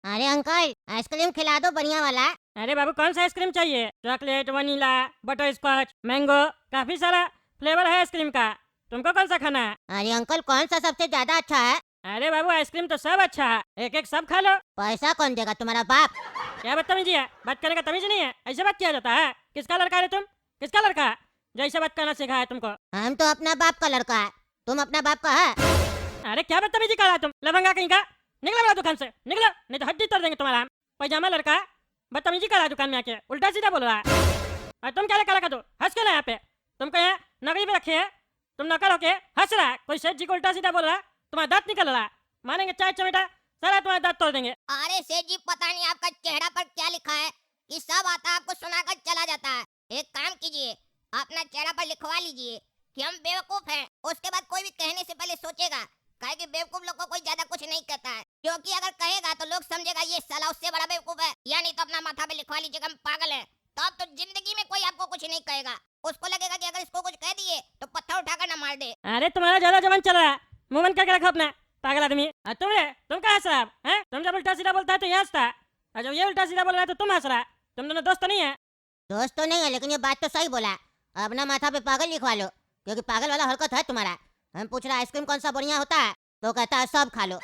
अरे uncle, ice cream खिला दो बढ़िया वाला। अरे बाबू कौन सा आइसक्रीम चाहिए? Chocolate, vanilla, butter scotch, mango, काफी सारा फ्लेवर है आइसक्रीम का। तुमको कौन सा खाना है? अरे अंकल, कौन सा सबसे ज्यादा अच्छा है? अरे बाबू आइसक्रीम तो सब अच्छा है, एक एक सब खा लो। पैसा कौन देगा, तुम्हारा बाप? क्या बदतमीजी है? बात करने का तमीज नहीं है? ऐसे बात किया जाता है? किसका लड़का है तुम? किसका लड़का है जो ऐसे बात करना सिखाया है तुमको? हम तो अपना बाप का लड़का है, तुम अपना बाप का है? अरे क्या बदतमीजी कर रहा है तुम, लफंगा कहीं का? निकलो मेरा दुकान से, निकलो, नहीं तो हड्डी तोड़ देंगे तुम्हारा। पैजामा लड़का है, बदतमीजी कर रहा है दुकान में आके, उल्टा सीधा बोल रहा है। और तुम क्या लगा रखा? तो हंस क्यों रहा है यहाँ पे? तुमको यहाँ नौकरी पे रखे है, तुम नौकर होके हंस रहा है। कोई सेठ जी को उल्टा सीधा बोल रहा है, तुम्हारा दांत निकल रहा है। मानेंगे चाय चमेटा, सारा तुम्हारा दांत तोड़ देंगे। अरे सेठ जी, पता नहीं आपका चेहरा पर क्या लिखा है कि सब आता आपको सुनाकर चला जाता है। एक काम कीजिए, अपना चेहरा पर लिखवा लीजिए कि हम बेवकूफ हैं। उसके बाद कोई भी कहने से पहले सोचेगा, काहे कि बेवकूफ लोग को कोई ज्यादा कुछ नहीं कहता है, क्योंकि अगर कहेगा तो लोग समझेगा ये साला उससे बड़ा बेवकूफ है। या नहीं तो अपना माथा पे लिखवा लीजिएगा हम पागल हैं, तब तो जिंदगी में कोई आपको कुछ नहीं कहेगा। उसको लगेगा कि अगर इसको कुछ कह दिए तो पत्थर उठाकर न मार दे। अरे तुम्हारा ज्यादा जवान चल रहा है, मुंह बंद करके रखो अपना, पागल आदमी। और तुम कहाँ हंस रहा है? तुम जब उल्टा सीधा बोलता है तो ये हंसता है, और जब ये उल्टा सीधा बोल रहा है तो तुम हंस रहा है। तुम दोनों दोस्त तो नहीं है? दोस्त तो नहीं है, लेकिन ये बात तो सही बोला। अपना माथा पे पागल लिखवा लो, क्योंकि पागल वाला हरकत है तुम्हारा। हम पूछ रहा आइसक्रीम कौन सा बढ़िया होता है, तो कहता है सब खा लो।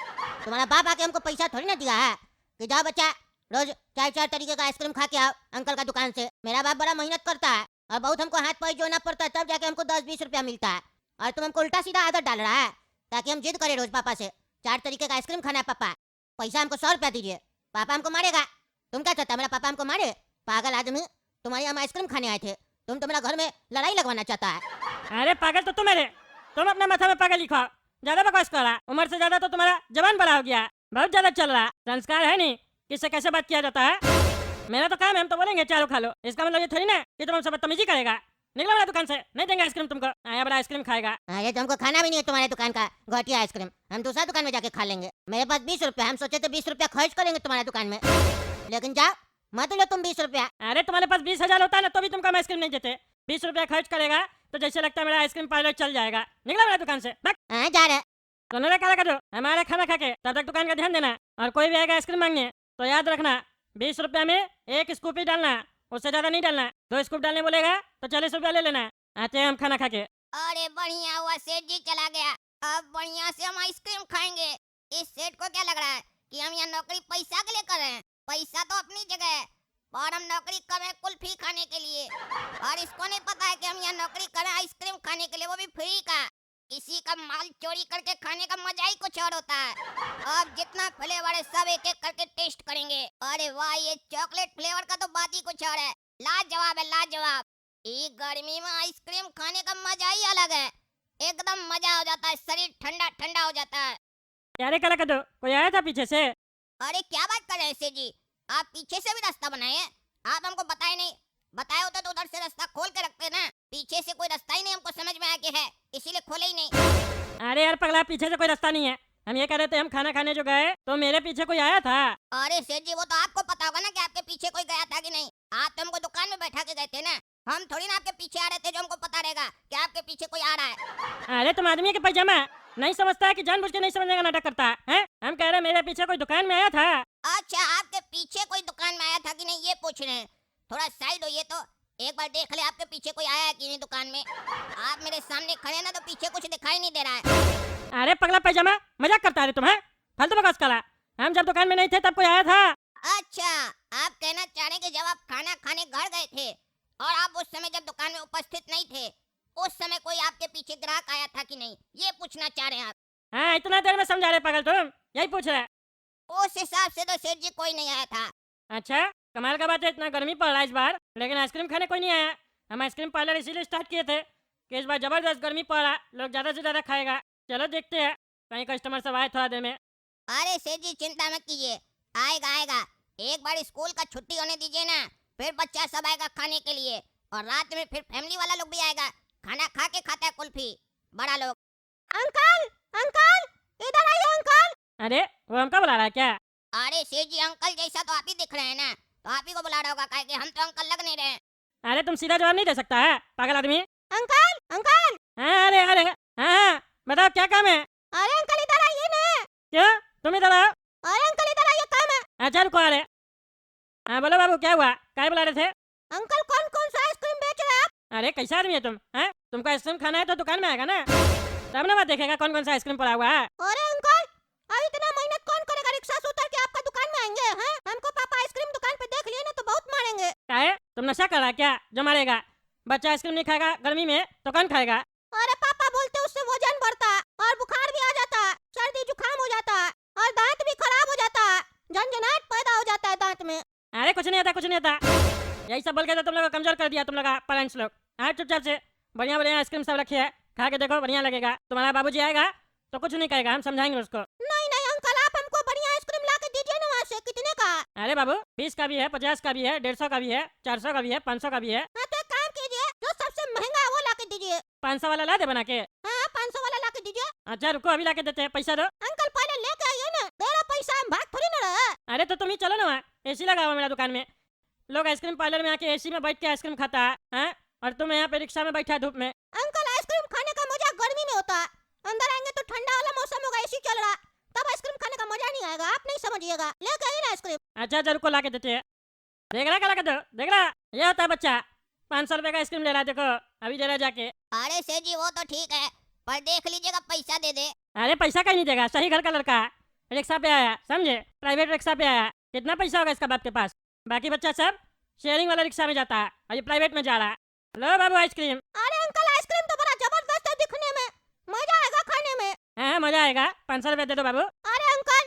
तुम्हारा बाप आके हमको पैसा थोड़ी ना दिया है कि जाओ बच्चा रोज चार चार तरीके का आइसक्रीम खा के आओ अंकल का दुकान से। मेरा बाप बड़ा मेहनत करता है और बहुत हमको हाथ पैर जोड़ना पड़ता है, तब जाके हमको 10-20 रुपया मिलता है। और तुम हमको उल्टा सीधा आदत डाल रहा है ताकि हम जिद करें रोज पापा से, 4 तरीके का आइसक्रीम खाना है पापा, पैसा हमको 100 रुपया दीजिए। पापा हमको मारेगा। तुम क्या चाहता है मेरा पापा हमको मारे? पागल आदमी, तुम्हारे हम आइसक्रीम खाने आए थे, तुम तो मेरा घर में लड़ाई लगवाना चाहता है। अरे पागल तो तुम अपने माथा में पागल लिखो, ज्यादा बकवास कर रहा। उम्र से ज्यादा तो तुम्हारा जवान बड़ा हो गया, बहुत ज्यादा चल रहा। संस्कार है नहीं, किससे कैसे बात किया जाता है? मेरा तो काम है, हम तो बोलेंगे चारों खा लो, इसका मतलब ये थोड़ी ना कि तुम हमसे बदतमीजी करेगा। निकलो मेरा दुकान से, नहीं देंगे आइसक्रीम तुमको। आया बड़ा आइसक्रीम खाएगा। अरे तुमको खाना भी नहीं है तुम्हारे दुकान का घटिया आइसक्रीम, हम दूसरा दुकान में जाके खा लेंगे। मेरे पास 20 रुपया, हम सोचे थे 20 रुपया खर्च करेंगे तुम्हारे दुकान में, लेकिन जाओ मत लो तुम 20 रुपया। अरे तुम्हारे पास 20,000 होता ना तो भी तुमको हम आइसक्रीम नहीं देते। 20 रुपया खर्च करेगा तो जैसे लगता है मेरा आइसक्रीम पार्लर चल जाएगा। निकलो मेरा दुकान से, हाँ जा रहे। सुनो क्या करो, हमारे खाना खा के तब तक दुकान का ध्यान देना। और कोई भी आएगा आइसक्रीम मांगने तो याद रखना, 20 रुपया में 1 स्कूप ही डालना, उससे ज्यादा नहीं डालना। 2 स्कूप डालने बोलेगा तो 40 रुपया ले लेना। आते हैं हम खाना खा के। अरे बढ़िया हुआ सेठ जी चला गया, अब बढ़िया से हम आइसक्रीम खाएंगे। इस सेठ को क्या लग रहा है कि हम यहाँ नौकरी पैसा के लिए कर रहे हैं? पैसा तो अपनी जगह है, और हम नौकरी कर रहे हैं कुल्फी खाने के लिए। और इसको नहीं पता है कि हम यहाँ नौकरी कर रहे हैं आइसक्रीम खाने के लिए, वो भी फ्री का। किसी का माल चोरी करके खाने का मजा ही कुछ और होता है। अब जितना फ्लेवर है सब एक एक करके टेस्ट करेंगे। अरे वाह, ये चॉकलेट फ्लेवर का तो बात ही कुछ और है, लाजवाब है लाजवाब। ये गर्मी में आइसक्रीम खाने का मजा ही अलग है, एकदम मजा हो जाता है, शरीर ठंडा ठंडा हो जाता है। यारे कल कर दो, कोई आया था पीछे से? अरे क्या बात कर रहे हैं सेठ जी, आप पीछे से भी रास्ता बनाए हैं? आप हमको बताए नहीं, बताए होते तो उधर से रास्ता खोल के रखते ना। पीछे से कोई रास्ता ही नहीं हमको समझ में आया कि है, इसीलिए खोले ही नहीं। अरे यार पगला, पीछे से कोई रास्ता नहीं है। हम ये कह रहे थे हम खाना खाने जो गए तो मेरे पीछे कोई आया था। अरे सेठ जी, वो तो आपको पता होगा ना कि आपके पीछे कोई गया था कि नहीं। आप तो हमको दुकान में बैठा के गए थे ना, हम थोड़ी ना आपके पीछे आ रहे थे जो हमको पता रहेगा कि आपके पीछे कोई आ रहा है। अरे तुम आदमी के पैजामा नहीं समझता है कि जानबूझ के नहीं समझने का नाटक करता है? हम कह रहे मेरे पीछे कोई दुकान में आया था। अच्छा, आपके पीछे कोई दुकान में आया था कि नहीं ये पूछ रहे हैं? थोड़ा साइड होइए तो एक बार देख ले आपके पीछे कोई आया है कि नहीं दुकान में। आप मेरे सामने खड़े ना तो पीछे कुछ दिखाई नहीं दे रहा है। अरे पगला पैजामा, मजाक करता है तुम? फालतू बकवास करा। हम जब दुकान में नहीं थे तब कोई आया था। अच्छा, आप कहना चाह रहे कि जब आप खाना खाने घर गए थे और आप उस समय जब दुकान में उपस्थित नहीं थे, उस समय कोई आपके पीछे ग्राहक आया था कि नहीं, ये पूछना चाह रहे हैं आप? हाँ, इतना देर में समझा रहे पागल तुम, यही पूछ रहे। उस हिसाब से तो सेठ जी कोई नहीं आया था। अच्छा, कमाल का बात है, इतना गर्मी पड़ रहा है इस बार लेकिन आइसक्रीम खाने कोई नहीं आया। हम आइसक्रीम पार्लर इसीलिए स्टार्ट किए थे कि इस बार जबरदस्त गर्मी पड़ रहा, लोग ज्यादा से ज्यादा खाएगा। चलो देखते हैं, कहीं कस्टमर सब आए थोड़ा देर में। अरे सेठ जी चिंता मत कीजिए, आएगा आएगा। एक बार स्कूल का छुट्टी होने दीजिए ना, फिर बच्चा सब आएगा खाने के लिए, और रात में फिर फैमिली वाला लोग भी आएगा। खाना खा के खाता है कुल्फी बड़ा लोग। अंकल अंकल, इधर आइए अंकल। अरे वो हमका बुला रहा है क्या? अरे सेठ जी, अंकल जैसा तो आप ही दिख रहे हैं ना, तो आप ही को बुला रहा होगा, काहे कि हम तो अंकल लग नहीं रहे। अरे तुम सीधा जवाब नहीं दे सकता है पागल आदमी। Uncle uncle. हाँ अरे अरे हाँ, बताओ क्या काम है? अरे अंकल इधर आइए ना। क्यों तुम इधर आओ? अरे अंकल इधर आइए, काम है। अच्छा रुको आ रहे। हाँ बोलो बाबू, क्या हुआ, क्या बुला रहे थे? अंकल कौन कौन सा आइसक्रीम बेच रहे हैं आप? अरे कैसा आदमी है तुम, हैं? तुमको आइसक्रीम खाना है तो दुकान में आएगा ना, तब ना बात देखेगा कौन कौन सा आइसक्रीम पड़ा हुआ है। अरे अंकल, अब इतना मेहनत कौन करेगा, रिक्शा से उतर के आपका दुकान में आएंगे हैं? हमको पापा आइसक्रीम दुकान पे देख लिए ना तो बहुत मारेंगे। क्या है, तुम नशा कर रहा है क्या जो मारेगा? बच्चा आइसक्रीम नहीं खाएगा गर्मी में तो कौन खाएगा? अरे पापा बोलते उससे वजन बढ़ता है और बुखार भी आ जाता है, सर्दी जुकाम हो जाता है और दांत भी खराब हो जाता है, झंझनाहट पैदा हो जाता है दांत में। अरे कुछ नहीं आता, कुछ नहीं आता, यही सब बोल के तो तुम लोग को कमजोर कर दिया तुम लोग पेरेंट्स लोग। हाँ चुपचाप से बढ़िया बढ़िया आइसक्रीम सब रखी है, खा के देखो बढ़िया लगेगा। तुम्हारा बाबूजी आएगा तो कुछ नहीं कहेगा, हम समझाएंगे उसको। नहीं नहीं अंकल, आप हमको बढ़िया आइसक्रीम ला के दीजिए ना, वहाँ से कितने का? अरे बाबू 20 का भी है, 50 का भी है, 150 का भी है, 400 का भी है, 500 का भी है। हाँ तो एक काम कीजिए, जो सबसे महंगा है वो ला के दीजिए। 500 वाला ला दे बना के। हाँ 500 वाला ला के दीजिए। अच्छा रुको अभी ला के देते हैं, पैसा दो। अंकल पहले लेके आइए ना, मेरा पैसा हम भाग थोड़ी ना रहे। अरे तो तुम ही चलो ना, वहाँ एसी लगा हुआ है मेरा दुकान में, लोग आइसक्रीम पार्लर में आके एसी में बैठ के आइसक्रीम खाता है, हैं? और तुम यहाँ पे रिक्शा में बैठा है धूप में। अंकल आइसक्रीम खाने का मजा गर्मी में होता है, अंदर आएंगे तो ठंडा वाला मौसम होगा, एसी चल रहा, तब आइसक्रीम खाने का मजा नहीं आएगा, आप नहीं समझिएगा। लेके आइए ना आइसक्रीम। अच्छा अच्छा रुको ला के देते हैं। देख रहा क्या ला के दो, देख रहा, ये होता है बच्चा 500 रुपए का आइसक्रीम ले रहा है, देखो अभी दे रहा जाके। अरे सेठ जी वो तो ठीक है, पर देख लीजिएगा पैसा दे दे। अरे पैसा कहीं नहीं देगा, सही घर का लड़का है, रिक्शा पे आया समझे, प्राइवेट रिक्शा पे आया, कितना पैसा होगा इसका बाप के पास? बाकी बच्चा सब शेयरिंग वाला रिक्शा में जाता है और ये प्राइवेट में जा रहा है। लो बाबू आइसक्रीम। अरे अंकल आइसक्रीम तो बड़ा जबरदस्त है दिखने में, मजा आएगा खाने में। हाँ मजा आएगा, 500 रुपए दे दो बाबू। अरे अंकल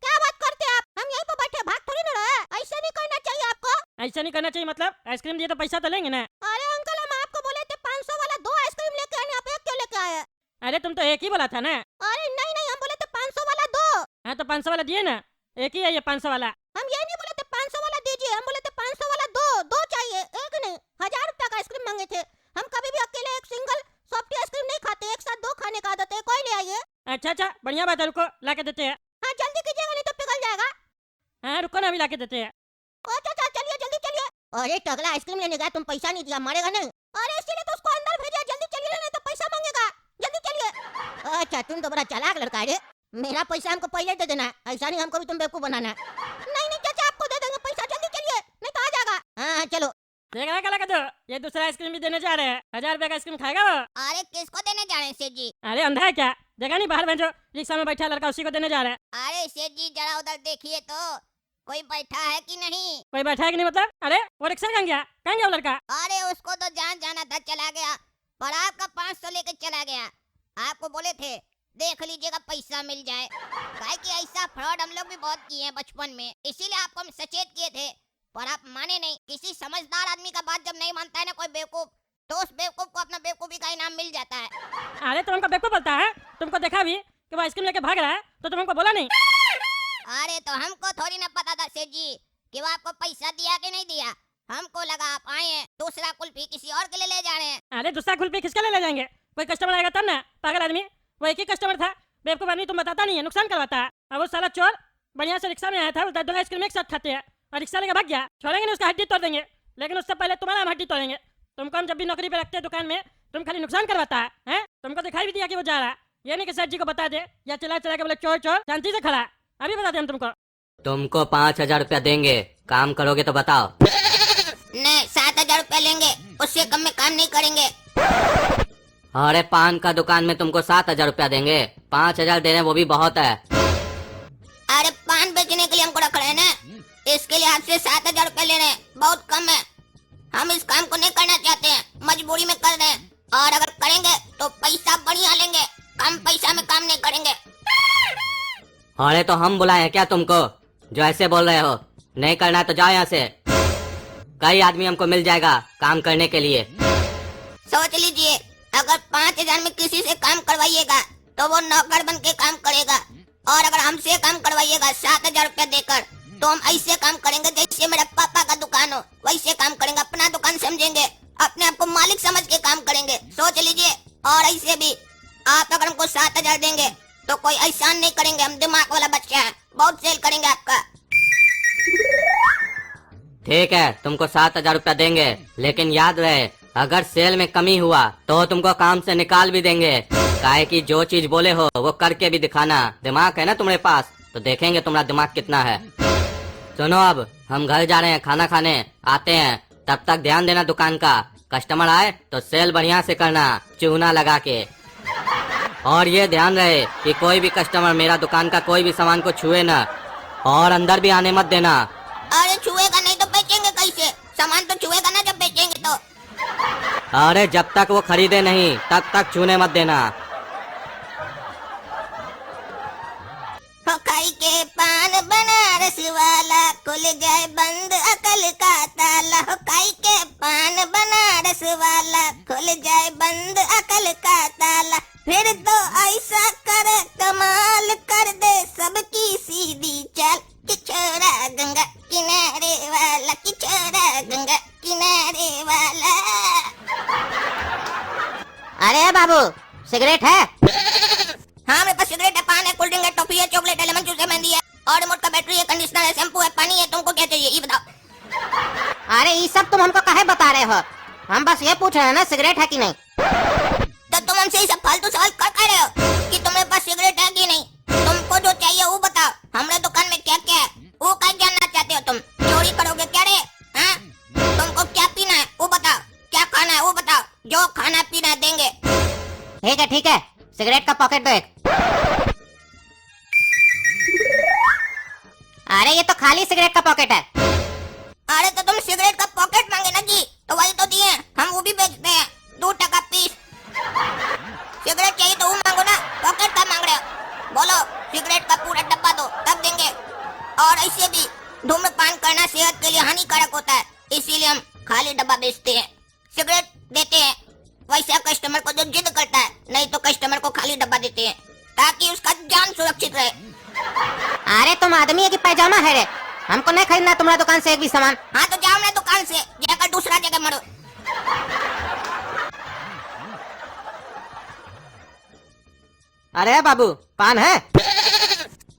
क्या बात करते हैं आप, हम यहीं पे बैठे भाग थोड़ी ना रहे, ऐसे नहीं करना चाहिए आपको। ऐसा नहीं करना चाहिए मतलब, आइसक्रीम दिए तो पैसा तो लेंगे ना। अरे अंकल हम आपको बोले थे 500 वाला 2 आइसक्रीम लेके आने, आप एक क्यों लेके आए? अरे तुम तो एक ही बोला था ना। अरे नहीं नहीं, हम बोले थे 500 वाला 2। हाँ तो 500 वाला दिए ना, एक ही है ये 500 वाला। हम ये नहीं बोले थे 500 वाला दीजिए, हम बोले थे 500 वाला 2 चाहिए, एक नहीं। 1000 रुपया का आइसक्रीम मांगे थे, हम कभी भी अकेले एक सिंगल सॉफ्टी आइसक्रीम नहीं खाते, एक साथ 2 खाने का आदत है, कोई ले आइए। अच्छा अच्छा बढ़िया बात है, रुको ला के देते हैं। हाँ जल्दी कीजिएगा नहीं तो पिघल जाएगा। हाँ रुको ना अभी ला के देते हैं। अच्छा चलिए जल्दी चलिए। अरे टगला आइसक्रीम लेने गया, तुम पैसा नहीं दिया, मारेगा नहीं? अरे इसीलिए तो उसको अंदर भेजा, जल्दी चलिए नहीं तो पैसा मांगेगा, जल्दी चलिए। अच्छा तुम तो बड़ा चालाक लड़का है रे, मेरा पैसा हमको पहले दे देना है, ऐसा नहीं हमको भी तुम बेवकूफ बनाना है। नहीं नहीं चाचा आपको दे देंगे पैसा, जल्दी चलिए नहीं तो आ जाएगा। हाँ चलो। देख रहा क्या ला के दो, ये दूसरा आइसक्रीम भी देने जा रहे हैं, 1000 रुपए का आइसक्रीम खाएगा वो। अरे किसको देने जा रहे हैं सेठ जी? अरे अंधा है क्या, देखा नहीं बाहर में जो रिक्शा में बैठा है लड़का, उसी को देने जा रहा है। अरे सेठ जी जरा उधर देखिए तो, कोई बैठा है कि नहीं? कोई बैठा है कि नहीं मतलब? अरे वो रिक्शा कहाँ गया, कहाँ गया वो लड़का? अरे उसको तो जान जाना था, चला गया, पर आपका 500 लेके चला गया। आपको बोले थे देख लीजिएगा पैसा मिल जाए, काहे कि ऐसा फ्रॉड हम लोग भी बहुत किए हैं बचपन में, इसीलिए आपको हम सचेत किए थे, पर आप माने नहीं। किसी समझदार आदमी का बात जब नहीं मानता है ना कोई बेवकूफ, तो उस बेवकूफ को अपना बेवकूफी का इनाम मिल जाता है। अरे तुम हमको बेवकूफ बोलता है, तुमको देखा भी कि वो आइसक्रीम लेके भाग रहा है तो तुम हमको बोला नहीं? अरे तो हमको थोड़ी ना पता था सेठ जी कि वो आपको पैसा दिया कि नहीं दिया, हमको लगा आप आए हैं दूसरा कुल्फी किसी और के लिए ले जा रहे हैं। अरे दूसरा कुल्फी किसके लिए ले जाएंगे, कोई कस्टमर आएगा तब ना, पागल आदमी, वो एक ही कस्टमर था, बेवकूफ आदमी, तुम बताता नहीं है, नुकसान करवाता है। अब वो साला चोर बढ़िया से रिक्शा में आया था, उधर दोनों आइसक्रीम एक साथ खाते हैं और रिक्शा लेके भाग गया, छोड़ेंगे नहीं उसका हड्डी तोड़ देंगे, लेकिन उससे पहले तुम्हारा हम हड्डी तोड़ेंगे। तुमको हम जब भी नौकरी पे रखते हैं दुकान में, तुम खाली नुकसान करवाता है, तुमको दिखाई भी दिया कि वो जा रहा है, ये नहीं कि सर जी को बता दे या चला चला के बोले चोर चोर, शांति से खड़ा है, अभी बता दे हम तुमको। तुमको 5000 रुपया देंगे, काम करोगे तो बताओ। नहीं 7000 रुपया लेंगे, उससे कम में काम नहीं करेंगे। अरे पान का दुकान में तुमको 7000 रुपया देंगे, 5000 दे रहे हैं वो भी बहुत है। अरे पान बेचने के लिए हमको रख रहे हैं ना, इसके लिए आपसे 7000 रुपया ले रहे हैं, बहुत कम है। हम इस काम को नहीं करना चाहते हैं, मजबूरी में कर रहे हैं, और अगर करेंगे तो पैसा बढ़िया लेंगे, कम पैसा में काम नहीं करेंगे। अरे तो हम बुलाए हैं क्या तुमको, जो ऐसे बोल रहे हो? नहीं करना है तो जाओ यहाँ से, कई आदमी हमको मिल जाएगा काम करने के लिए। सोच लीजिए अगर 5000 में किसी से काम करवाइएगा तो वो नौकर बन के काम करेगा, और अगर हमसे काम करवाइएगा 7000 रुपया देकर तो हम ऐसे काम करेंगे जैसे मेरे पापा का दुकान हो, वैसे काम करेंगे, अपना दुकान समझेंगे, अपने आप को मालिक समझ के काम करेंगे, सोच लीजिए। और ऐसे भी आप अगर हमको 7000 देंगे तो कोई एहसान नहीं करेंगे, हम दिमाग वाला बच्चा है, बहुत सेल करेंगे आपका। ठीक है तुमको 7000 रुपया देंगे, लेकिन याद रहे अगर सेल में कमी हुआ तो तुमको काम से निकाल भी देंगे, काहे कि जो चीज बोले हो वो करके भी दिखाना। दिमाग है ना तुम्हारे पास, तो देखेंगे तुम्हारा दिमाग कितना है। सुनो अब हम घर जा रहे हैं खाना खाने, आते हैं। तब तक ध्यान देना दुकान का, कस्टमर आए तो सेल बढ़िया से करना, चूना लगा के। और ये ध्यान रहे कि कोई भी कस्टमर मेरा दुकान का कोई भी सामान को छुए ना, और अंदर भी आने मत देना। अरे छुएगा नहीं तो बेचेंगे कैसे? सामान तो छुएगा ना जब बेचेंगे तो। अरे जब तक वो खरीदे नहीं तब तक छूने मत देना। हो खाई के पान बनारस वाला, खुल जाए बंद अकल का ताला। हो खाई के पान बनारस वाला, खुल जाए बंद अकल का ताला। फिर तो ऐसा करे कमाल, कर दे सबकी सीधी चाल। किचोरा गंगा किनारे वाला, किचोरा गंगा किनारे वाला। अरे बाबू, सिगरेट है? हाँ मेरे पास सिगरेट है, पान है, कोल्ड ड्रिंक है, टॉफी है, चॉकलेट है, लेमन जूस है, मेहंदी है, और रिमोट का बैटरी है, कंडीशनर है, शैम्पू है, पानी है। तुमको क्या चाहिए ये बताओ। अरे ये सब तुम हमको काहे बता रहे हो? हम बस ये पूछ रहे हैं ना सिगरेट है कि नहीं। तो तुम हमसे ये सब फालतू सवाल कर रहे हो कि तुम्हारे पास सिगरेट है कि नहीं? तुमको जो चाहिए वो बताओ। हमारे दुकान में क्या क्या है वो क्या जानना चाहते हो तुम? चोरी करोगे क्या रे? हाँ? तुमको क्या पीना है वो बताओ, क्या खाना है वो बताओ, जो खाना पीना देंगे। ठीक है, सिगरेट का पॉकेट दो एक। अरे ये तो खाली सिगरेट का पॉकेट है। अरे तो तुम सिगरेट का पॉकेट मांगे ना जी, तो वही तो दिए, हम वो भी बेचते हैं 2 टका पीस। सिगरेट चाहिए तो वो मांगो ना, पॉकेट का मांग रहे हो? बोलो सिगरेट का पूरा डब्बा दो तब देंगे। और ऐसे भी धूम्रपान करना सेहत के लिए हानिकारक होता है, इसीलिए हम खाली डब्बा बेचते हैं, सिगरेट देते हैं वैसा कस्टमर को जो जिद करता है। नहीं तो कस्टमर को खाली डब्बा देते हैं ताकि उसका जान सुरक्षित रहे। अरे तुम आदमी है कि पैजामा है रे? हमको नहीं खरीदना तुम्हारा दुकान से एक भी सामान। हाँ तो जाओ ना दुकान से, जाकर दूसरा जगह मरो। अरे बाबू, पान है?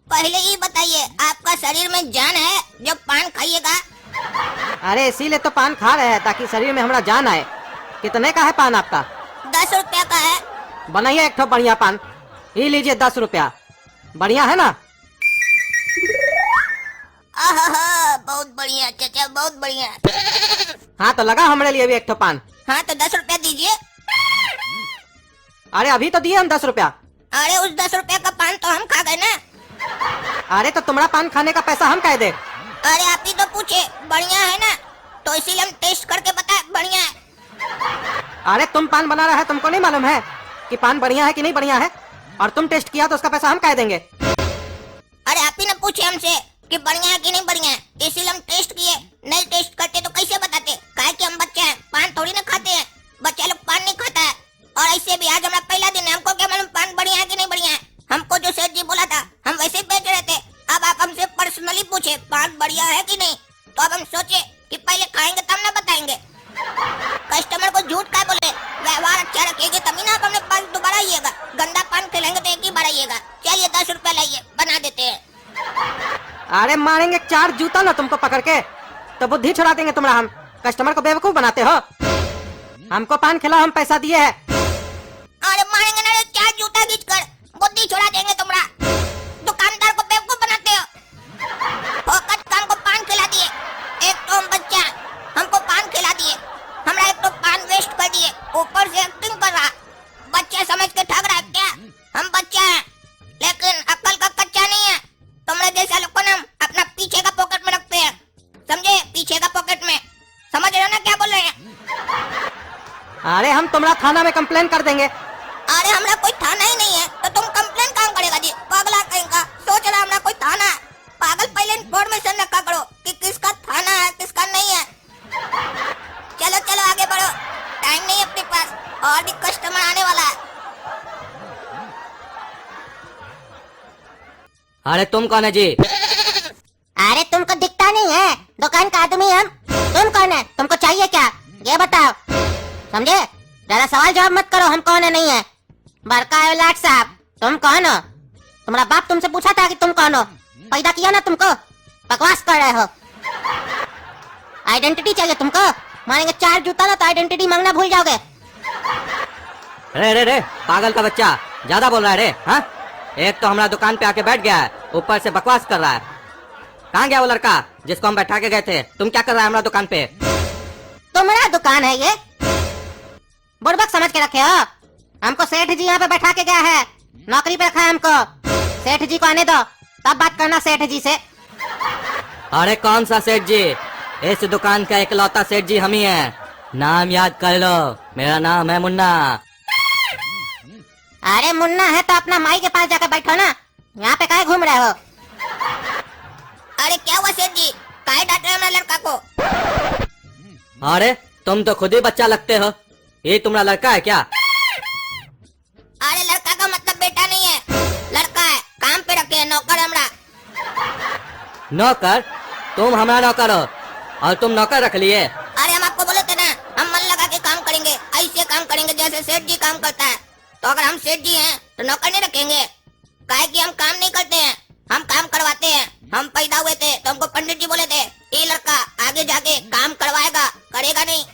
पहले ये बताइए आपका शरीर में जान है जब पान खाइएगा? अरे इसीलिए तो पान खा रहे हैं ताकि शरीर में हमारा जान आए। कितने का है पान आपका? 10 रुपया का है। बनाइए एक ठो बढ़िया पान, ये लीजिए 10 रुपया। बढ़िया है ना? आहा, बहुत बढ़िया चाचा, बहुत बढ़िया। हाँ तो लगा हमारे लिए भी एक ठो पान। हाँ तो 10 रुपया दीजिए। अरे अभी तो दिए हम 10 रुपया। अरे उस 10 रुपया का पान तो हम खा गए ना। अरे तो तुम्हारा पान खाने का पैसा हम कह दे। अरे आप ही तो पूछे बढ़िया है ना, तो इसीलिए हम टेस्ट करके बताए बढ़िया है। अरे तुम पान बना रहा है, तुमको नहीं मालूम है कि पान बढ़िया है कि नहीं बढ़िया है? और तुम टेस्ट किया तो उसका पैसा हम कह देंगे। अरे आप ही ना पूछे हमसे कि बढ़िया है कि नहीं बढ़िया है, इसीलिए हम टेस्ट किए। नहीं टेस्ट करते तो कैसे बताते? काहे कि हम बच्चे हैं, पान थोड़ी ना खाते हैं, बच्चा लोग पान नहीं खाता है। और ऐसे भी आज हमारा पहला दिन है, हमको क्या मालूम पान बढ़िया है कि नहीं बढ़िया है? हमको जो सेठ जी बोला था हम वैसे ही बेच रहे थे। अब आप हमसे पर्सनली पूछे पान बढ़िया है कि नहीं, तो अब हम सोचे कि पहले खाएंगे तब ना बताएंगे। कस्टमर को झूठ का बोले, व्यवहार अच्छा रखेंगे तभी ना आप अपने पास दोबारा आइएगा। गंदा पान खिलाएंगे तो एक ही बार आइएगा। चलिए 10 रुपया लाइए, बना देते हैं। अरे मारेंगे 4 जूता ना तुमको पकड़ के, तो बुद्धि छुड़ा देंगे तुम्हारा। हम कस्टमर को बेवकूफ बनाते हो। हमको पान खिलाओ, हम पैसा दिए है। अरे मारेंगे ना 4 जूता खींच कर, बुद्धि छुड़ा देंगे तुम्हारा। दुकानदार को बेवकूफ बनाते हो। फोकट काम को पान खिला दिए, एक तो हम बच्चा हमको पान खिला दिए, हमरा एक तो पान वेस्ट कर दिए, ऊपर से एक्टिंग कर रहा। बच्चा समझ के ठग रहा है क्या? हम बच्चा है लेकिन अक्ल का कच्चा नहीं है। तुमने जैसा लोग को ना अपना पीछे का पॉकेट में रखते हैं, समझे? पीछे का पॉकेट में, समझ रहे हो ना क्या बोल रहे हैं? अरे हम तुम्हारा थाना में कंप्लेन कर देंगे। अरे हमरा कोई थाना ही नहीं है तो तुम कंप्लेन काम करेगा जी? पागला कहीं का सोच रहा हमरा कोई थाना है। पागल, पहले इन्फॉर्मेशन रखा करो कि किसका थाना है किसका नहीं है। चलो चलो आगे बढ़ो, टाइम नहीं है अपने पास, और भी कस्टमर आने वाला है। अरे तुम कौन है जी? अरे तुमको दिखता नहीं है, दुकान का आदमी हम। तुम कौन है, तुमको चाहिए क्या ये बताओ, समझे? ज्यादा सवाल जवाब मत करो, हम कौन है नहीं है। बड़का है लाट साहब, तुम कौन हो? तुम्हारा बाप तुमसे पूछा था कि तुम कौन हो, पैदा किया ना तुमको, बकवास कर रहे हो। आइडेंटिटी चाहिए तुमको? मारेंगे 4 जूता ना तो आइडेंटिटी मांगना भूल जाओगे। रे रे रे पागल का बच्चा, ज्यादा बोल रहा है रे। हाँ, एक तो हमारा दुकान पे आके बैठ गया है, ऊपर से बकवास कर रहा है। कहाँ गया वो लड़का जिसको हम बैठा के गए थे? तुम क्या कर रहा है हमारा दुकान पे? तुम्हारा दुकान है ये? बुड़बक समझ के रखे हो? हमको सेठ जी यहाँ पे बैठा के गया है, नौकरी पे रखा है हमको। सेठ जी को आने दो, तब बात करना सेठ जी से। अरे कौन सा सेठ जी? इस दुकान का इकलौता सेठ जी हम ही हैं। नाम याद कर लो, मेरा नाम है मुन्ना। अरे मुन्ना है तो अपना माई के पास जाकर बैठो ना, यहाँ पे काहे घूम रहे हो? अरे क्या हुआ सेठ जी, काहे डांट रहे हो हमारे लड़का को? अरे तुम तो खुद ही बच्चा लगते हो, ये तुम्हारा लड़का है क्या? अरे लड़का का मतलब बेटा नहीं है, लड़का है, काम पे रखे है, नौकर हमरा। नौकर? तुम हमारा नौकर हो और तुम नौकर रख लिए? अरे हम आपको बोले थे ना, हम मन लगा के काम करेंगे, ऐसे काम करेंगे जैसे सेठ जी काम करता है। तो अगर हम सेठ जी हैं तो नौकर नहीं रखेंगे? काहे कि हम काम नहीं करते हैं, हम काम करवाते हैं। हम पैदा हुए थे तो हमको पंडित जी बोले थे, ये लड़का आगे जाके काम करवाएगा, करेगा नहीं।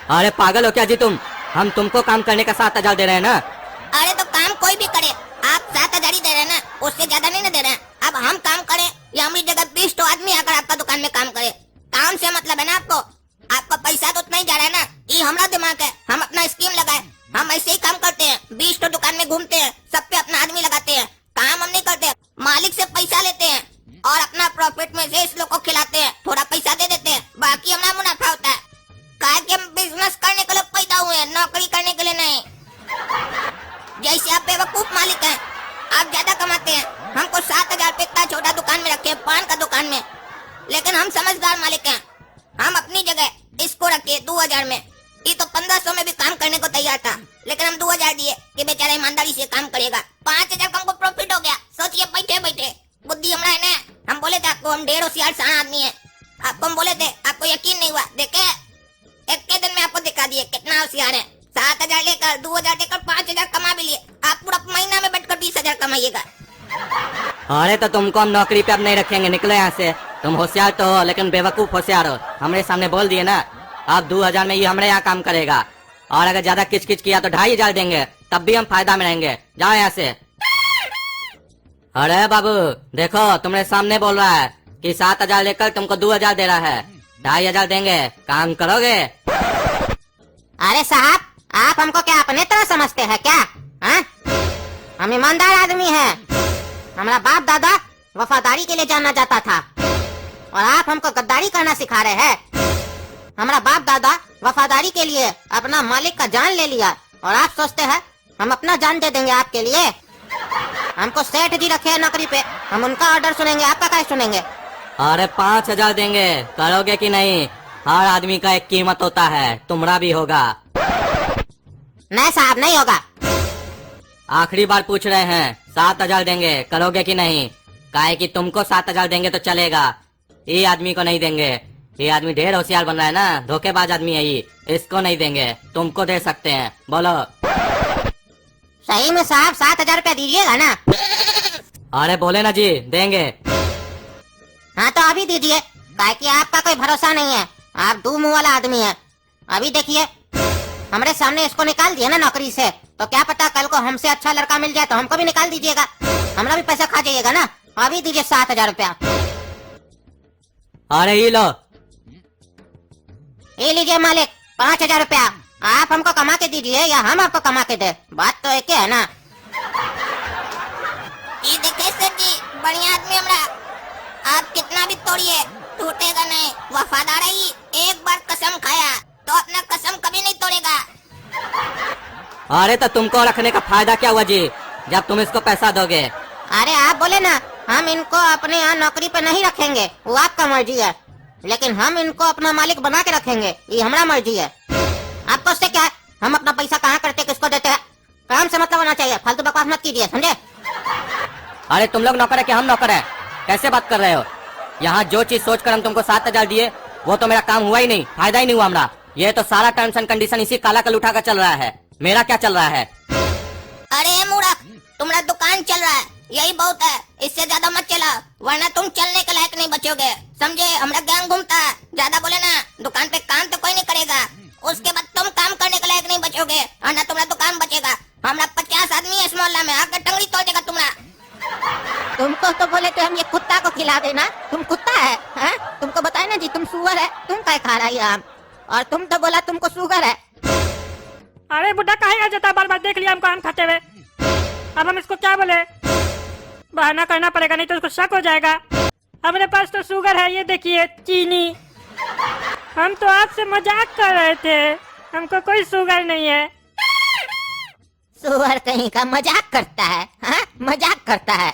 अरे पागल हो क्या जी तुम? हम तुमको काम करने का 7,000 दे रहे हैं ना। अरे तो काम कोई भी करे, आप 7,000 ही दे रहे हैं ना, उससे ज्यादा नहीं ना दे रहे हैं। अब हम काम करें या हमारी जगह 20 तो आदमी आकर आपका दुकान में काम करे, काम से मतलब है ना आपको? आपका पैसा तो उतना ही जा रहा है ना, ये हमारा दिमाग है, हम अपना स्कीम लगाए, हम ऐसे ही काम करते हैं। 20 तो दुकान में घूमते हैं, सब पे अपना आदमी लगाते हैं, काम हम नहीं करते। मालिक से पैसा लेते हैं और अपना प्रॉफिट में से इस लोग को खिलाते हैं, थोड़ा पैसा दे देते हैं, बाकी हमारा मुनाफा होता है। काहे कि हम बिजनेस करने के लिए पैदा हुए हैं, नौकरी करने के लिए नहीं। जैसे आप बेवकूफ मालिक हैं, आप ज्यादा कमाते हैं, हमको 7,000 पे इतना छोटा दुकान में रखे, पान का दुकान में। लेकिन हम समझदार मालिक हैं, हम अपनी जगह इसको रखे 2,000 में। ये तो 1500 में भी काम करने को तैयार था, लेकिन हम 2,000 दिए कि बेचारा ईमानदारी से काम करेगा। 5,000 का हमको प्रॉफिट हो गया। सोचिए बैठे बैठे, बुद्धि हमारा है ना। हम बोले थे आपको, हम 1.5 होशियार सारा आदमी है, आपको हम बोले थे, आपको यकीन नहीं हुआ। देखे एक के दिन में आपको दिखा दिए कितना होशियार है। 7,000 लेकर 2,000 लेकर 5,000 कमा भी लिए। आप पूरा महीना में बैठकर 20,000 कमाइएगा। अरे तो तुमको हम नौकरी पे अब नहीं रखेंगे, निकलो यहाँ से। तुम होशियार तो हो लेकिन बेवकूफ होशियार हो। हमारे सामने बोल दिए ना, अब 2,000 में ये हमारे यहाँ काम करेगा, और अगर ज्यादा किच किया तो 2,500 देंगे, तब भी हम फायदा में रहेंगे। जाओ यहाँ से। अरे बाबू देखो, तुम्हारे सामने बोल रहा है कि 7,000 लेकर तुमको 2,000 दे रहा है, 2,500 देंगे, काम करोगे? अरे साहब, आप हमको क्या अपने तरह समझते हैं क्या? हाँ? हम ईमानदार आदमी हैं। हमारा बाप दादा वफादारी के लिए जाना जाता था, और आप हमको गद्दारी करना सिखा रहे हैं। हमारा बाप दादा वफादारी के लिए अपना मालिक का जान ले लिया, और आप सोचते हैं हम अपना जान दे देंगे आपके लिए? हमको सेठ जी रखे हैं नौकरी पे, हम उनका ऑर्डर सुनेंगे, आपका क्या सुनेंगे? अरे 5,000 देंगे, करोगे कि नहीं? हर आदमी का एक कीमत होता है, तुम्हारा भी होगा। नहीं साहब, नहीं होगा। आखिरी बार पूछ रहे हैं, 7,000 देंगे, करोगे कि नहीं? काहे कि तुमको 7,000 देंगे तो चलेगा, ये आदमी को नहीं देंगे। ये आदमी ढेर होशियार बन रहा है ना, धोखेबाज आदमी है ये, इसको नहीं देंगे, तुमको दे सकते हैं। बोलो। सही में साहब 7,000 रुपया दीजिएगा ना? अरे बोले ना जी, देंगे। हाँ तो अभी दीजिए, काहे कि आपका कोई भरोसा नहीं है, आप दो मुंह वाला आदमी है। अभी देखिए, हमारे सामने इसको निकाल दिया ना नौकरी से, तो क्या पता कल को हमसे अच्छा लड़का मिल जाए तो हमको भी निकाल दीजिएगा, हमारा भी पैसा खा जाइएगा ना। अभी दीजिए 7,000 रुपया। अरे ये लो। ये लीजिए मालिक 5,000 रुपया। आप हमको कमा के दीजिए या हम आपको कमा के दे, बात तो एक ही है ना। ये देखे सेठ जी, बढ़िया आदमी हमरा, आप कितना भी तोड़िए टूटेगा नहीं, वफादार है ये। एक बार कसम खाया तो अपना कसम कभी नहीं तोड़ेगा। अरे तो तुमको रखने का फायदा क्या हुआ जी, जब तुम इसको पैसा दोगे? अरे आप बोले ना हम इनको अपने यहाँ नौकरी पे नहीं रखेंगे, वो आपका मर्जी है, लेकिन हम इनको अपना मालिक बना के रखेंगे, ये हमारा मर्जी है। आपको उससे क्या है? हम अपना पैसा कहाँ करते, किसको देते हैं, काम से मतलब होना चाहिए, फालतू बकवास मत कीजिए, समझे? अरे तुम लोग नौकर है कि हम नौकर है? कैसे बात कर रहे हो? यहाँ जो चीज सोच कर हम तुमको 7,000 दिए, वो तो मेरा काम हुआ ही नहीं, फायदा ही नहीं हुआ हमारा। ये तो सारा टर्म्स एंड कंडीशन इसी काला कल उठा कर चल रहा है, मेरा क्या चल रहा है? अरे मूर्ख, तुम्हारा दुकान चल रहा है, यही बहुत है, इससे ज्यादा मत चला, वरना तुम चलने के लायक नहीं बचोगे, समझे? हमारा गैंग घूमता है, ज्यादा बोले ना दुकान पे काम तो कोई नहीं करेगा, उसके बाद तुम काम करने के लायक नहीं बचोगे, और ना तुम्हारा दुकान बचेगा। हमारा 50 आदमी है इस मोहल्ला में, आकर टंगड़ी तोड़ देगा तुम्हारा। तुमको तो बोले थे हम ये कुत्ता को खिला देना। तुम कुत्ता है, हैं? तुमको बताए ना जी तुम सुअर है, तुम क्या खा रहा है ये आम? और तुम तो बोला तुमको शुगर है। अरे बुढ़ा कहेगा जाता बार बार देख लिया हमको आम खाते हुए। अब हम इसको क्या बोले? बहाना करना पड़ेगा नहीं तो उसको शक हो जाएगा। हमारे पास तो शुगर है, ये देखिए चीनी। हम तो आपसे मजाक कर रहे थे, हमको कोई शुगर नहीं है। सुअर कहीं का मजाक करता है, हाँ? मजाक करता है।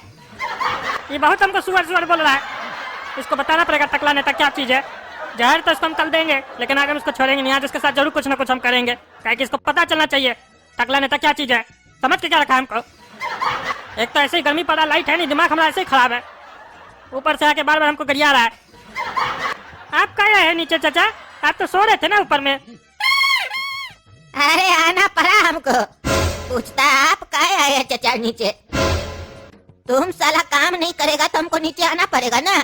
ये बहुत हमको सुअर सुअर बोल रहा है। इसको बताना पड़ेगा टकला नेता क्या चीज है। जहर तो इसको हम कल देंगे, लेकिन आगे हम इसको छोड़ेंगे नहीं। आज इसके साथ जरूर कुछ ना कुछ हम करेंगे, क्या कि इसको पता चलना चाहिए टकला नेता क्या चीज है। समझ के क्या रखा है हमको? एक तो ऐसे ही गर्मी पड़ा, लाइट है नहीं, दिमाग हमारा ऐसे ही खराब है, ऊपर से आके बार बार हमको गरिया रहा है। आप क्या है नीचे चाचा? आप तो सो रहे थे ना ऊपर में। अरे आना पड़ा हमको। पूछता है आप क्या आए चचा नीचे? तुम साला काम नहीं करेगा तो हमको नीचे आना पड़ेगा ना।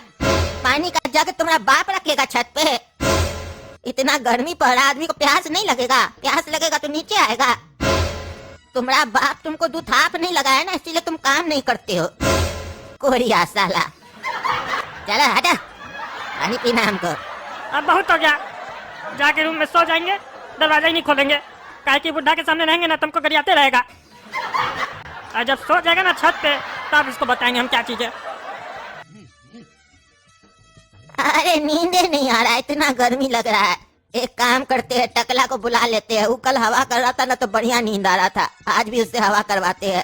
पानी का जग तुम्हारा बाप रखेगा छत पे। इतना गर्मी पड़ रहा, आदमी को प्यास नहीं लगेगा? प्यास लगेगा तो नीचे आएगा। तुम्हारा बाप तुमको दूध हाथ नहीं लगाया ना, इसीलिए तुम काम नहीं करते हो। कोरिया साला। चलो हटा, पानी पीना हमको। अब बहुत हो गया, जाके रूम में सो जाएंगे, दरवाजा ही नहीं खोलेंगे। काहे कि बुढ़ा के सामने रहेंगे ना तुमको गरियाते रहेगा। और जब सो जाएगा ना छत पे तब इसको बताएंगे हम क्या चीज है। अरे नींदे नहीं आ रहा है, इतना गर्मी लग रहा है। एक काम करते हैं, टकला को बुला लेते हैं। वो कल हवा कर रहा था ना तो बढ़िया नींद आ रहा था, आज भी उससे हवा करवाते हैं।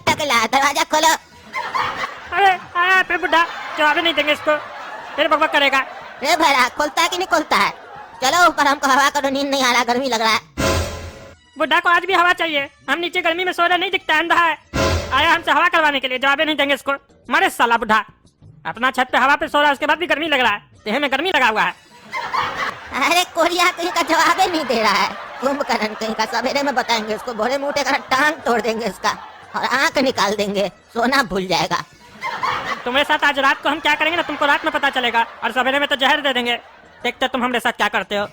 टकला दरवाजा खोलो। अरे आया फिर बुढ़ा, जवाब नहीं देंगे इसको, फिर बकबक करेगा। रे भैया खोलता है कि नहीं खोलता है? चलो ऊपर, हमको हवा करो, नींद नहीं आ रहा, गर्मी लग रहा है। बुढ़ा को आज भी हवा चाहिए। हम नीचे गर्मी में सो रहे, नहीं दिखता है, अंधा है। आया हमसे हवा करवाने के लिए, जवाब नहीं देंगे इसको। मरे साला बुढ़ा, अपना छत पे हवा पे सो रहा है, उसके बाद भी गर्मी लग रहा है। देह में गर्मी लगा हुआ है। अरे कोरिया कहीं का जवाब ही नहीं दे रहा है। कुंभकर्ण कहीं का, सवेरे में बताएंगे उसको, भोरे में उठेगा टांग तोड़ देंगे इसका और आंख निकाल देंगे, सोना भूल जाएगा। तुम्हारे साथ आज रात को हम क्या करेंगे ना तुमको रात में पता चलेगा, और सवेरे में तो जहर दे देंगे। देखते तुम हमारे साथ क्या करते हो।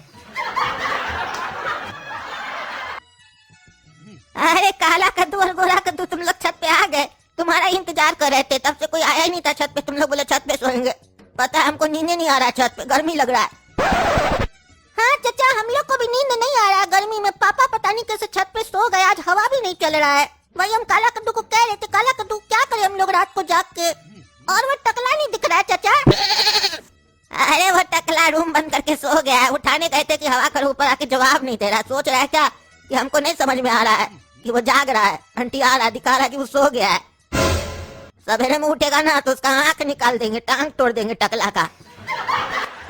अरे काला कद्दू और गोरा कद्दू, तुम लोग छत पे आ गए। तुम्हारा इंतजार कर रहे थे, तब से कोई आया ही नहीं था छत पे। तुम लोग बोले छत पे सोएंगे। पता है हमको नींद नहीं आ रहा, छत पे गर्मी लग रहा है। हाँ चाचा, हम लोग को भी नींद नहीं आ रहा है गर्मी में। पापा पता नहीं कैसे छत पे सो गए, आज हवा भी नहीं चल रहा है। वही हम काला कद्दू को कह रहे थे, काला कद्दू क्या करें हम लोग रात को जाग के। और वो टकला नहीं दिख रहा है चाचा। अरे वो टकला रूम बंद करके सो गया है। उठाने गए थे कि हवा करो, ऊपर आके जवाब नहीं दे रहा। सोच रहा है क्या कि हमको नहीं समझ में आ रहा है कि वो जाग रहा है, अंटी आ रहा है, दिखा रहा है कि वो सो गया है। सवेरे में उठेगा ना तो उसका आंख निकाल देंगे, टांग तोड़ देंगे टकला का।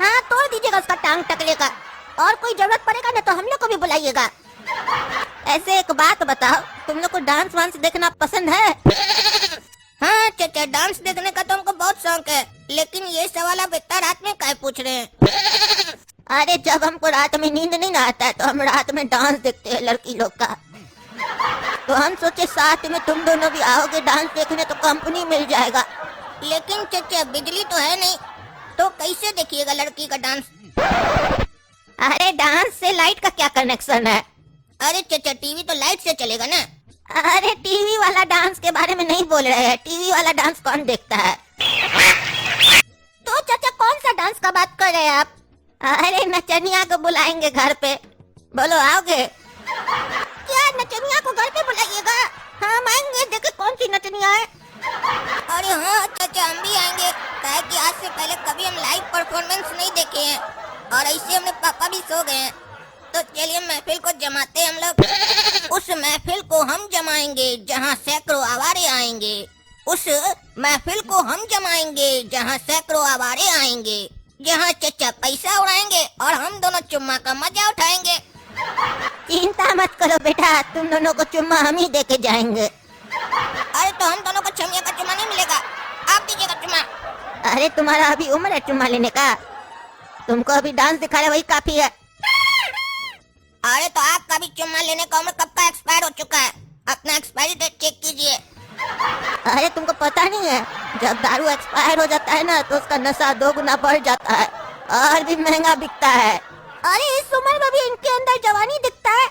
हाँ तोड़ दीजिएगा उसका टांग टकले का, और कोई जरूरत पड़ेगा ना तो हम लोग को भी बुलाइएगा। ऐसे एक बात बताओ, तुम लोग को डांस वांस देखना पसंद है? हाँ चाचा, डांस देखने का तो हमको बहुत शौक है, लेकिन ये सवाल आप इतना रात में क्या पूछ रहे हैं? अरे जब हमको रात में नींद नहीं आता है तो हम रात में डांस देखते हैं लड़की लोग का। तो हम सोचे साथ में तुम दोनों भी आओगे डांस देखने तो कंपनी मिल जाएगा। लेकिन चाचा बिजली तो है नहीं, तो कैसे देखिएगा लड़की का डांस? अरे डांस से लाइट का क्या कनेक्शन है? अरे चाचा टीवी तो लाइट से चलेगा ना। अरे टीवी वाला डांस के बारे में नहीं बोल रहे हैं। टीवी वाला डांस कौन देखता है? तो चाचा कौन सा डांस का बात कर रहे हैं आप? अरे नचनिया को बुलाएंगे घर पे, बोलो आओगे? क्या नचनिया को घर पे बुलाइएगा? हम आएंगे, देखे कौन सी नचनिया है। अरे हाँ चाचा, हम भी आएंगे, काहे कि आज से पहले कभी हम लाइव परफॉर्मेंस नहीं देखे हैं, और ऐसे हमने पापा भी सो गए हैं। तो चलिए महफिल को जमाते हम लोग। उस महफिल को हम जमाएंगे जहाँ सैकड़ों आवारे आएंगे। उस महफिल को हम जमाएंगे जहाँ सैकड़ों आवारे आएंगे, जहाँ चचा पैसा उड़ाएंगे और हम दोनों चुम्मा का मजा उठाएंगे। चिंता मत करो बेटा, तुम दोनों को चुम्मा हम ही देके जाएंगे। अरे तो हम दोनों को छमिया का चुम्मा नहीं मिलेगा, आप दीजिएगा चुम्मा। अरे तुम्हारा अभी उम्र है चुम्मा लेने का, तुमको अभी डांस दिखा रहे वही काफी है। अरे तो आपका भी चुम्मा लेने का उम्र कब का एक्सपायर हो चुका है, अपना एक्सपायरी डेट चेक कीजिए। अरे तुमको पता नहीं है, जब दारू एक्सपायर हो जाता है ना तो उसका नशा 2 गुना बढ़ जाता है और भी महंगा बिकता है। अरे इस उम्र में भी इनके अंदर जवानी दिखता है।